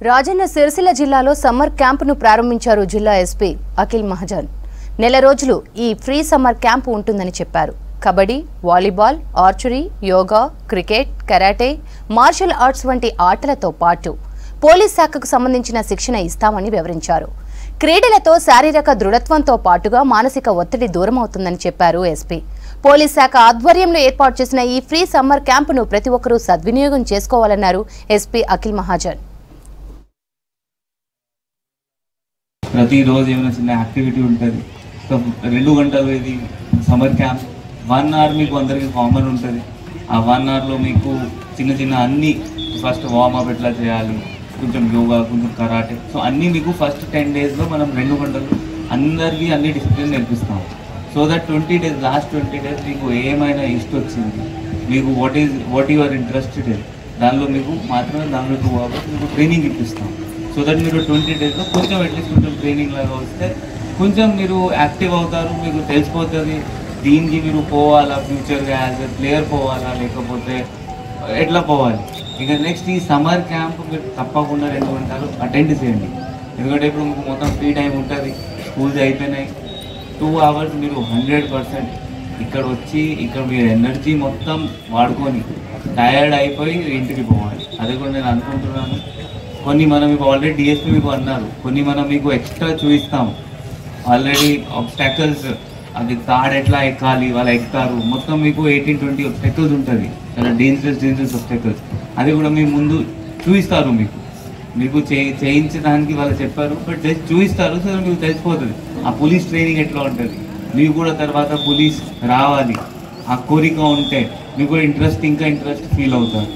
రాజన్న సిరిసిల్ల జిల్లాలో సమ్మర్ క్యాంపును ప్రారంభించారు జిల్లా ఎస్పీ అఖిల్ మహాజన్. నెల రోజులు ఈ ఫ్రీ సమ్మర్ క్యాంపు ఉంటుందని చెప్పారు. Kabaddi, volleyball, archery, yoga, cricket, karate, martial arts వంటి ఆటలతో పాటు పోలీస్ శాఖకు సంబంధించిన శిక్షణ ఇస్తామని వివరించారు. క్రీడలతో శారీరక దృఢత్వంతో పాటుగా మానసిక ఒత్తిడి దూరమవుతుందని చెప్పారు ఎస్పీ. పోలీస్ శాఖ ఆధ్వర్యంలో ఏర్పాటు చేసిన ఈ ఫ్రీ సమ్మర్ క్యాంపును ప్రతి ఒక్కరూ సద్వినియోగం చేసుకోవాలన్నారు ఎస్పీ అఖిల్ మహాజన్. ప్రతిరోజు ఏమైనా చిన్న యాక్టివిటీ ఉంటుంది. సో 2 గంటలు ఇది సమ్మర్ క్యాంప్. 1 అవర్ మీకు అందరికీ కామన్ ఉంటుంది. ఆ 1 అవర్లో మీకు చిన్న చిన్న అన్నీ ఫస్ట్ వార్మప్ ఎట్లా చేయాలి, కొంచెం యోగా, కొంచెం కరాటే, సో అన్నీ మీకు ఫస్ట్ 10 డేస్లో మనం 2 గంటలు అందరికీ అన్ని డిసిప్లిన్ నేర్పిస్తాం. So that 20 days, last 20 days మీకు ఏమైనా ఇష్టం వచ్చింది, మీకు వాట్ యువర్ ఇంట్రెస్టెడ్ దానిలో మీకు మాత్రమే దానిలో 2 అవర్స్ మీకు ట్రైనింగ్ ఇప్పిస్తాం. సో దట్ మీరు 20 డేస్లో కొంచెం అట్లీస్ట్ కొంచెం ట్రైనింగ్ లాగా వస్తే కొంచెం మీరు యాక్టివ్ అవుతారు. మీకు తెలిసిపోతుంది దీనికి మీరు పోవాలా, ఫ్యూచర్గా యాజ్ ఎ ప్లేయర్ పోవాలా, లేకపోతే ఎట్లా పోవాలి. ఇక నెక్స్ట్ ఈ సమ్మర్ క్యాంప్ మీరు తప్పకుండా 2 గంటలు అటెండ్ చేయండి. ఎందుకంటే ఇప్పుడు మీకు మొత్తం ఫ్రీ టైం ఉంటుంది, స్కూల్స్ అయిపోయినాయి. 2 అవర్స్ మీరు 100% ఇక్కడ వచ్చి ఇక్కడ మీరు ఎనర్జీ మొత్తం వాడుకొని టయర్డ్ అయిపోయి ఇంటికి పోవాలి. అది కూడా నేను అనుకుంటున్నాను. కొన్ని మనం మీకు ఆల్రెడీ డిఎస్పీ మీకు అన్నారు, కొన్ని మనం మీకు ఎక్స్ట్రా చూపిస్తాము. ఆల్రెడీ ఆబ్స్టాకల్స్, అది తాడు ఎట్లా ఎక్కాలి, వాళ్ళు ఎక్కుతారు. మొత్తం మీకు 18-20 ఆబ్స్టాకల్స్ ఉంటుంది, చాలా డేంజరస్ ఆబ్స్టాకల్స్. అది కూడా మీ ముందు చూపిస్తారు. మీకు చేయించడానికి వాళ్ళు చెప్పారు, బట్ జస్ట్ చూపిస్తారు. సో మీకు తెలిసిపోతుంది ఆ పోలీస్ ట్రైనింగ్ ఎట్లా ఉంటుంది. మీకు కూడా తర్వాత పోలీస్ రావాలి ఆ కోరిక ఉంటే మీకు కూడా ఇంట్రెస్ట్ ఫీల్ అవుతారు.